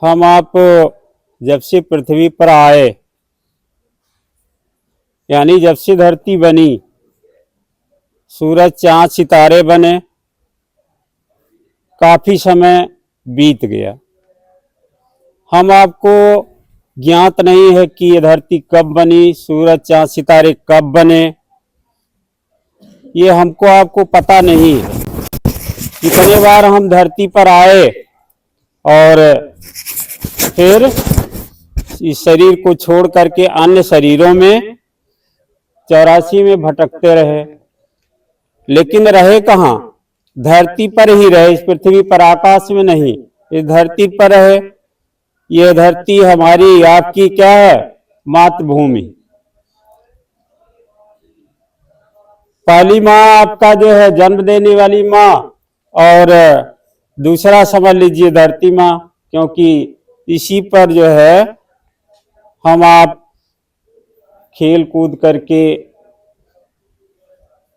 हम आप जब से पृथ्वी पर आए, यानी जब से धरती बनी, सूरज चांद सितारे बने, काफी समय बीत गया। हम आपको ज्ञात नहीं है कि ये धरती कब बनी, सूरज चांद सितारे कब बने, ये हमको आपको पता नहीं है। कितने बार हम धरती पर आए और फिर इस शरीर को छोड़ करके अन्य शरीरों में 84 में भटकते रहे, लेकिन रहे कहाँ? धरती पर ही रहे, इस पृथ्वी पर, आकाश में नहीं, इस धरती पर रहे। ये धरती हमारी आपकी क्या है? मातृभूमि। पहली माँ आपका जो है जन्म देने वाली माँ, और दूसरा समझ लीजिए धरती माँ, क्योंकि इसी पर जो है हम आप खेल कूद करके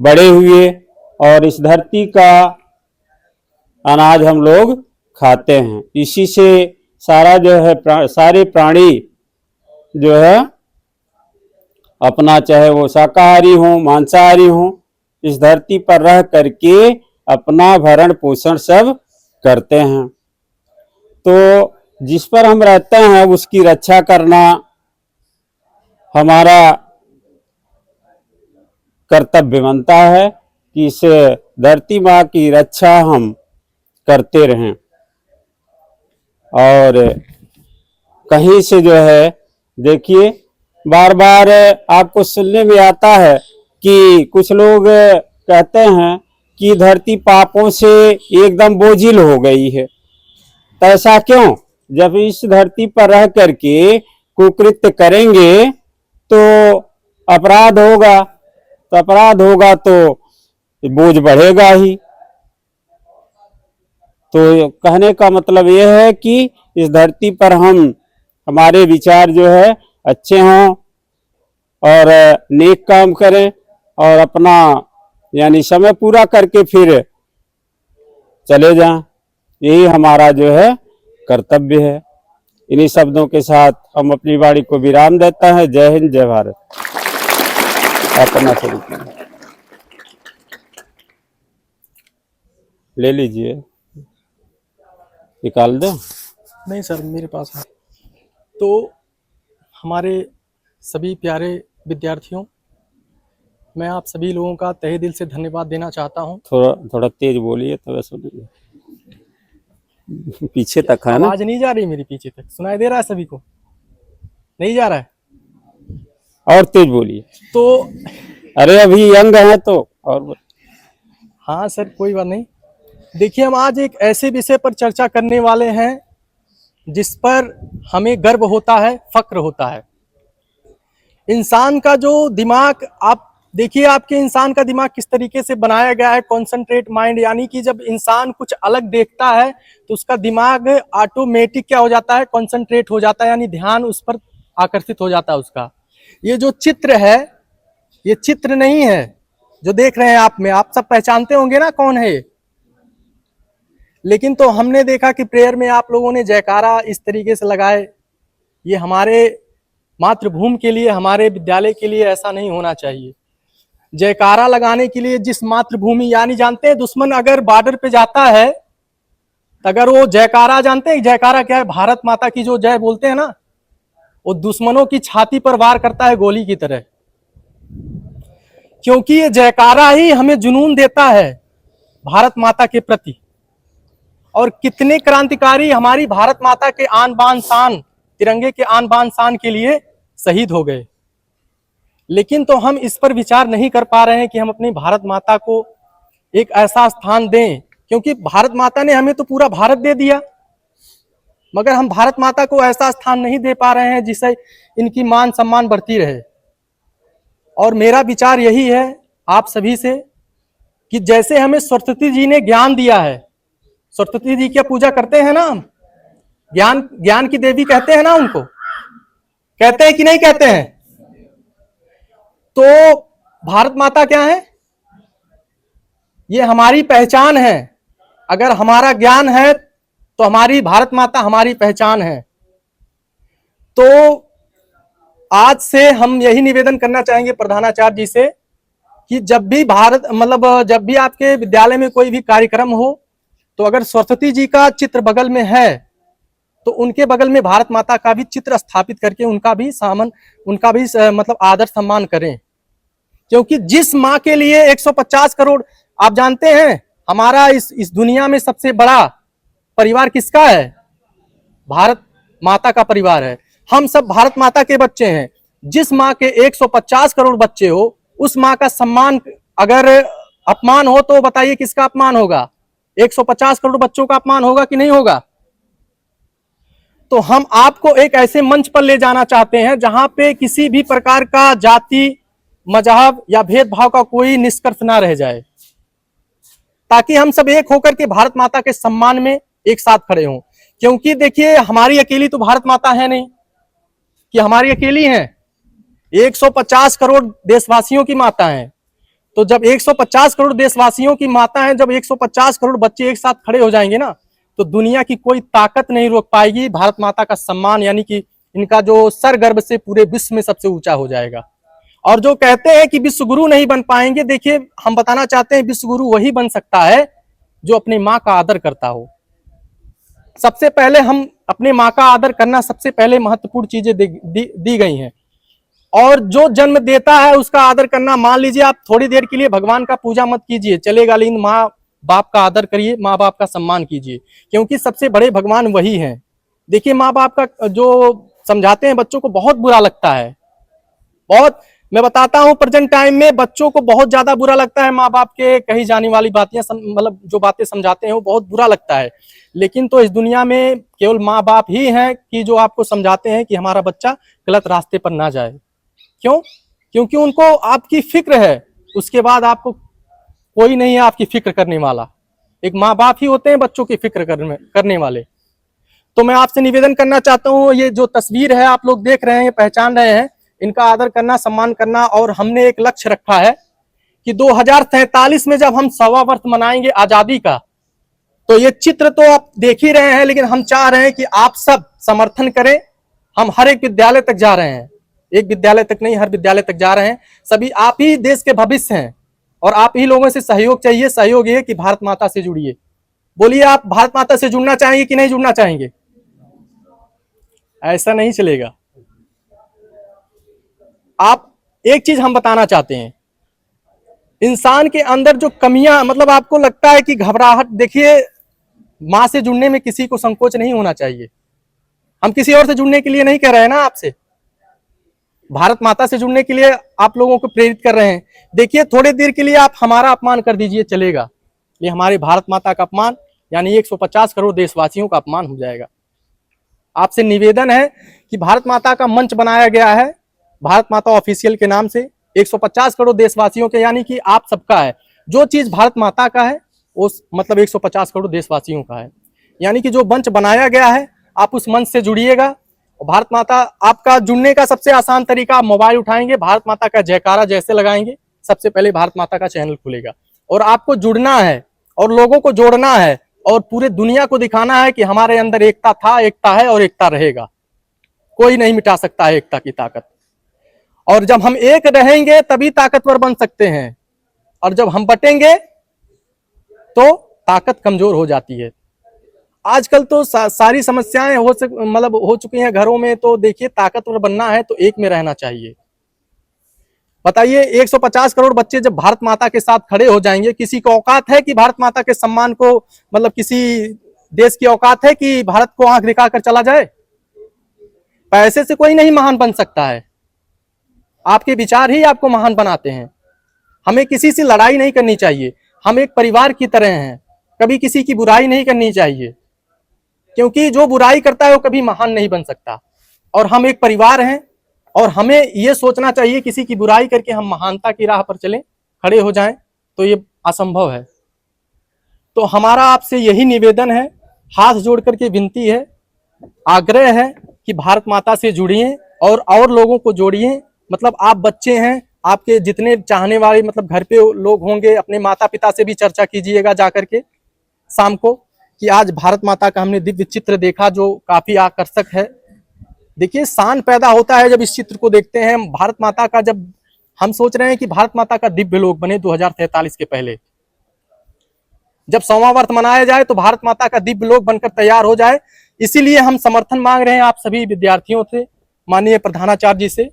बड़े हुए, और इस धरती का अनाज हम लोग खाते हैं। इसी से सारा जो है सारे प्राणी जो है अपना, चाहे वो शाकाहारी हो मांसाहारी हो, इस धरती पर रह करके अपना भरण पोषण सब करते हैं। तो जिस पर हम रहते हैं उसकी रक्षा करना हमारा कर्तव्य बनता है कि इस धरती माँ की रक्षा हम करते रहें। और कहीं से जो है देखिए, बार बार आपको सुनने में आता है कि कुछ लोग कहते हैं कि धरती पापों से एकदम बोझिल हो गई है। तो ऐसा क्यों? जब इस धरती पर रह करके कुकृत्य करेंगे तो अपराध होगा, तो अपराध होगा तो बोझ बढ़ेगा ही। तो कहने का मतलब यह है कि इस धरती पर हमारे विचार जो है अच्छे हों और नेक काम करें, और अपना यानी समय पूरा करके फिर चले जाएं। यही हमारा जो है कर्तव्य है। इन्हीं शब्दों के साथ हम अपनी वाणी को विराम देता है। जय हिंद, जय भारत। अपना स्वरूप ले लीजिए, निकाल दो। नहीं सर, मेरे पास है। तो हमारे सभी प्यारे विद्यार्थियों, मैं आप सभी लोगों का तहे दिल से धन्यवाद देना चाहता हूं। थोड़ा तेज बोलिए तो सुनिए। पीछे तक है ना? आवाज नहीं जा रही मेरी? पीछे तक सुनाई दे रहा है सभी को? नहीं जा रहा है? और तेज बोलिए। तो अरे अभी यंग है तो और। हाँ सर, कोई बात नहीं। देखिए, हम आज एक ऐसे विषय पर चर्चा करने वाले हैं जिस पर हमें गर्व होता है, फक्र होता है। इंसान का जो दिमाग, आप देखिए आपके इंसान का दिमाग किस तरीके से बनाया गया है, कॉन्सेंट्रेट माइंड, यानी कि जब इंसान कुछ अलग देखता है तो उसका दिमाग ऑटोमेटिक क्या हो जाता है? कॉन्सेंट्रेट हो जाता है, यानी ध्यान उस पर आकर्षित हो जाता है उसका। ये जो चित्र है, ये चित्र नहीं है जो देख रहे हैं आप में। आप सब पहचानते होंगे ना कौन है ये। लेकिन तो हमने देखा कि प्रेयर में आप लोगों ने जयकारा इस तरीके से लगाए। ये हमारे मातृभूमि के लिए, हमारे विद्यालय के लिए ऐसा नहीं होना चाहिए। जयकारा लगाने के लिए जिस मातृभूमि, यानी जानते हैं दुश्मन अगर बॉर्डर पे जाता है तो अगर वो जयकारा, जानते हैं जयकारा क्या है? भारत माता की जो जय बोलते हैं ना, वो दुश्मनों की छाती पर वार करता है गोली की तरह, क्योंकि ये जयकारा ही हमें जुनून देता है भारत माता के प्रति। और कितने क्रांतिकारी हमारी भारत माता के आन बान शान, तिरंगे के आन बान शान के लिए शहीद हो गए। लेकिन तो हम इस पर विचार नहीं कर पा रहे हैं कि हम अपनी भारत माता को एक ऐसा स्थान दें, क्योंकि भारत माता ने हमें तो पूरा भारत दे दिया, मगर हम भारत माता को ऐसा स्थान नहीं दे पा रहे हैं जिससे इनकी मान सम्मान बढ़ती रहे। और मेरा विचार यही है आप सभी से कि जैसे हमें सरस्वती जी ने ज्ञान दिया है, सरस्वती जी की पूजा करते हैं ना हम, ज्ञान की देवी कहते हैं ना उनको, कहते हैं कि नहीं कहते हैं? तो भारत माता क्या है? ये हमारी पहचान है। अगर हमारा ज्ञान है तो हमारी भारत माता हमारी पहचान है। तो आज से हम यही निवेदन करना चाहेंगे प्रधानाचार्य जी से कि जब भी जब भी आपके विद्यालय में कोई भी कार्यक्रम हो, तो अगर सरस्वती जी का चित्र बगल में है तो उनके बगल में भारत माता का भी चित्र स्थापित करके उनका भी आदर सम्मान करें। क्योंकि जिस माँ के लिए 150 करोड़, आप जानते हैं हमारा इस दुनिया में सबसे बड़ा परिवार किसका है? भारत माता का परिवार है। हम सब भारत माता के बच्चे हैं। जिस माँ के 150 करोड़ बच्चे हो, उस माँ का सम्मान अगर अपमान हो तो बताइए किसका अपमान होगा? 150 करोड़ बच्चों का अपमान होगा कि नहीं होगा? तो हम आपको एक ऐसे मंच पर ले जाना चाहते हैं जहां पे किसी भी प्रकार का जाति, मजहब या भेदभाव का कोई निष्कर्ष ना रह जाए, ताकि हम सब एक होकर के भारत माता के सम्मान में एक साथ खड़े हों। क्योंकि देखिए, हमारी अकेली तो भारत माता है नहीं कि हमारी अकेली है, 150 करोड़ देशवासियों की माता है। तो जब 150 करोड़ देशवासियों की माता है, जब 150 करोड़ बच्चे एक साथ खड़े हो जाएंगे ना, तो दुनिया की कोई ताकत नहीं रोक पाएगी। भारत माता का सम्मान यानी कि इनका जो सर गर्व से पूरे विश्व में सबसे ऊंचा हो जाएगा। और जो कहते हैं कि विश्व गुरु नहीं बन पाएंगे, देखिए हम बताना चाहते हैं विश्व गुरु वही बन सकता है जो अपनी माँ का आदर करता हो। सबसे पहले हम अपने माँ का आदर करना, सबसे पहले महत्वपूर्ण चीजें दी गई हैं। और जो जन्म देता है उसका आदर करना। मान लीजिए आप थोड़ी देर के लिए भगवान का पूजा मत कीजिए, चलेगा, लेकिन माँ बाप का आदर करिए, माँ बाप का सम्मान कीजिए, क्योंकि सबसे बड़े भगवान वही हैं। देखिए, माँ बाप का जो समझाते हैं बच्चों को बहुत बुरा लगता है, बहुत, मैं बताता हूँ प्रेजेंट टाइम में बच्चों को बहुत ज्यादा बुरा लगता है माँ बाप के कही जाने वाली बातें, जो बातें समझाते हैं वो बहुत बुरा लगता है। लेकिन तो इस दुनिया में केवल माँ बाप ही हैं कि जो आपको समझाते हैं कि हमारा बच्चा गलत रास्ते पर ना जाए। क्यों? क्योंकि उनको आपकी फिक्र है, उसके बाद आपको कोई नहीं है आपकी फिक्र करने वाला। एक माँ बाप ही होते हैं बच्चों की फिक्र करने वाले। तो मैं आपसे निवेदन करना चाहता हूँ, ये जो तस्वीर है आप लोग देख रहे हैं, पहचान रहे हैं, इनका आदर करना, सम्मान करना। और हमने एक लक्ष्य रखा है कि 2047 में जब हम 100वां वर्ष मनाएंगे आजादी का, तो ये चित्र तो आप देख ही रहे हैं, लेकिन हम चाह रहे हैं कि आप सब समर्थन करें। हम हर एक विद्यालय तक जा रहे हैं, एक विद्यालय तक नहीं, हर विद्यालय तक जा रहे हैं। सभी आप ही देश के भविष्य हैं और आप ही लोगों से सहयोग चाहिए। सहयोग ये कि भारत माता से जुड़िए। बोलिए, आप भारत माता से जुड़ना चाहेंगे कि नहीं जुड़ना चाहेंगे? ऐसा नहीं चलेगा। आप एक चीज हम बताना चाहते हैं, इंसान के अंदर जो कमियां, आपको लगता है कि घबराहट, देखिए मां से जुड़ने में किसी को संकोच नहीं होना चाहिए। हम किसी और से जुड़ने के लिए नहीं कह रहे हैं ना, आपसे भारत माता से जुड़ने के लिए आप लोगों को प्रेरित कर रहे हैं। देखिए, थोड़ी देर के लिए आप हमारा अपमान कर दीजिए, चलेगा, ये हमारे भारत माता का अपमान यानी 150 करोड़ देशवासियों का अपमान हो जाएगा। आपसे निवेदन है कि भारत माता का मंच बनाया गया है, भारत माता ऑफिशियल के नाम से, 150 करोड़ देशवासियों के, यानी कि आप सबका है। जो चीज भारत माता का है वो 150 करोड़ देशवासियों का है। यानी कि जो मंच बनाया गया है, आप उस मंच से जुड़िएगा। और भारत माता, आपका जुड़ने का सबसे आसान तरीका, आप मोबाइल उठाएंगे, भारत माता का जयकारा जैसे लगाएंगे, सबसे पहले भारत माता का चैनल खुलेगा। और आपको जुड़ना है और लोगों को जोड़ना है और पूरे दुनिया को दिखाना है कि हमारे अंदर एकता था, एकता है और एकता रहेगा। कोई नहीं मिटा सकता है एकता की ताकत। और जब हम एक रहेंगे तभी ताकतवर बन सकते हैं, और जब हम बटेंगे तो ताकत कमजोर हो जाती है। आजकल तो सारी समस्याएं हो चुकी हैं घरों में। तो देखिए, ताकतवर बनना है तो एक में रहना चाहिए। बताइए, 150 करोड़ बच्चे जब भारत माता के साथ खड़े हो जाएंगे, किसी को औकात है कि भारत माता के सम्मान को, किसी देश की औकात है कि भारत को आंख दिखाकर चला जाए? पैसे से कोई नहीं महान बन सकता है, आपके विचार ही आपको महान बनाते हैं। हमें किसी से लड़ाई नहीं करनी चाहिए, हम एक परिवार की तरह हैं, कभी किसी की बुराई नहीं करनी चाहिए, क्योंकि जो बुराई करता है वो कभी महान नहीं बन सकता। और हम एक परिवार हैं और हमें ये सोचना चाहिए किसी की बुराई करके हम महानता की राह पर चलें, खड़े हो जाएं, तो ये असंभव है। तो हमारा आपसे यही निवेदन है, हाथ जोड़ करके विनती है, आग्रह है कि भारत माता से जुड़िए और लोगों को जोड़िए। आप बच्चे हैं, आपके जितने चाहने वाले घर पे लोग होंगे, अपने माता पिता से भी चर्चा कीजिएगा जाकर के शाम को कि आज भारत माता का हमने दिव्य चित्र देखा जो काफी आकर्षक है। देखिए शान पैदा होता है जब इस चित्र को देखते हैं। भारत माता का जब हम सोच रहे हैं कि भारत माता का दिव्य लोक बने 2043 के पहले, जब 100वां वर्ष मनाया जाए तो भारत माता का दिव्य लोक बनकर तैयार हो जाए। इसीलिए हम समर्थन मांग रहे हैं आप सभी विद्यार्थियों से, माननीय प्रधानाचार्य जी से।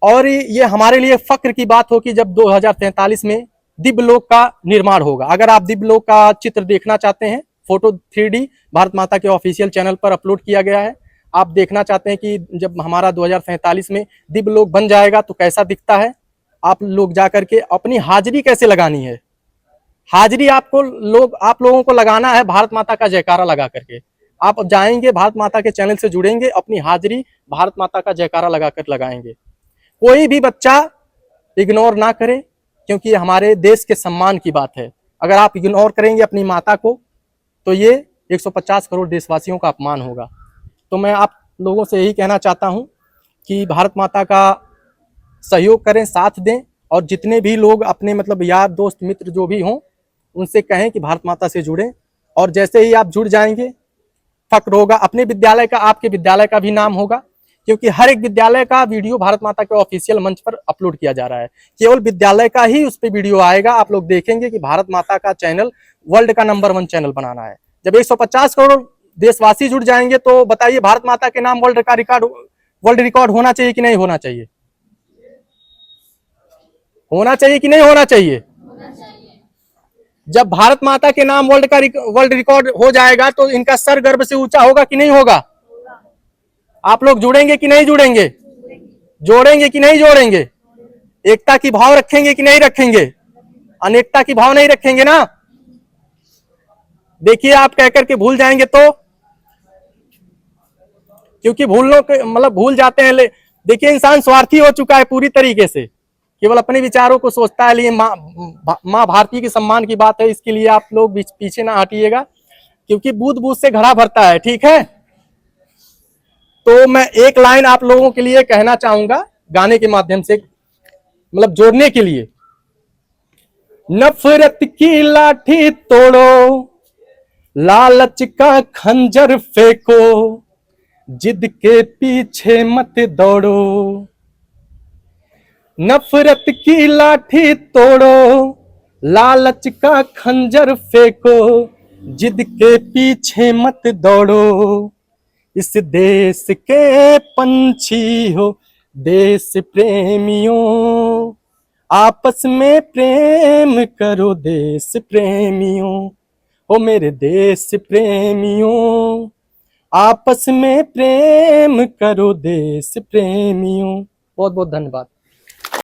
और ये हमारे लिए फक्र की बात हो कि जब 2043 में दिव्य लोक का निर्माण होगा। अगर आप दिव्य लोक का चित्र देखना चाहते हैं, फोटो 3D भारत माता के ऑफिशियल चैनल पर अपलोड किया गया है। आप देखना चाहते हैं कि जब हमारा 2047 में दिव्य लोक बन जाएगा तो कैसा दिखता है, आप लोग जाकर के अपनी हाजिरी कैसे लगानी है। हाजिरी आप लोगों को लगाना है भारत माता का जयकारा लगा करके। आप जाएंगे भारत माता के चैनल से जुड़ेंगे, अपनी हाजिरी भारत माता का जयकारा लगाकर लगाएंगे। कोई भी बच्चा इग्नोर ना करे, क्योंकि ये हमारे देश के सम्मान की बात है। अगर आप इग्नोर करेंगे अपनी माता को तो ये 150 करोड़ देशवासियों का अपमान होगा। तो मैं आप लोगों से यही कहना चाहता हूं कि भारत माता का सहयोग करें, साथ दें, और जितने भी लोग अपने मतलब यार दोस्त मित्र जो भी हों उनसे कहें कि भारत माता से जुड़ें। और जैसे ही आप जुड़ जाएंगे फक्र होगा, अपने विद्यालय का, आपके विद्यालय का भी नाम होगा, क्योंकि हर एक विद्यालय का वीडियो भारत माता के ऑफिशियल मंच पर अपलोड किया जा रहा है। केवल विद्यालय का ही उस पर वीडियो आएगा। आप लोग देखेंगे कि भारत माता का चैनल वर्ल्ड का नंबर 1 चैनल बनाना है। जब 150 करोड़ देशवासी जुड़ जाएंगे तो बताइए भारत माता के नाम वर्ल्ड रिकॉर्ड होना चाहिए कि नहीं होना चाहिए? होना चाहिए कि नहीं होना चाहिए? जब भारत माता के नाम वर्ल्ड रिकॉर्ड हो जाएगा तो इनका सर गर्व से ऊंचा होगा कि नहीं होगा? आप लोग जुड़ेंगे कि नहीं जुड़ेंगे? जोड़ेंगे कि नहीं जोड़ेंगे? एकता की भाव रखेंगे कि नहीं रखेंगे? अनेकता की भाव नहीं रखेंगे ना? देखिए आप कहकर के भूल जाएंगे तो, क्योंकि भूल जाते हैं। देखिए इंसान स्वार्थी हो चुका है पूरी तरीके से, केवल अपने विचारों को सोचता है। लिए माँ भारती के सम्मान की बात है, इसके लिए आप लोग पीछे ना हटिएगा, क्योंकि बूंद बूंद से घड़ा भरता है। ठीक है, तो मैं एक लाइन आप लोगों के लिए कहना चाहूंगा गाने के माध्यम से, मतलब जोड़ने के लिए। नफरत की लाठी तोड़ो, लालच का खंजर फेंको, जिद के पीछे मत दौड़ो। नफरत की लाठी तोड़ो, लालच का खंजर फेंको, जिद के पीछे मत दौड़ो। इस देश के पंछी हो देश प्रेमियों, आपस में प्रेम करो देश प्रेमियों। ओ मेरे देश प्रेमियों, आपस में प्रेम करो देश प्रेमियों। बहुत बहुत धन्यवाद।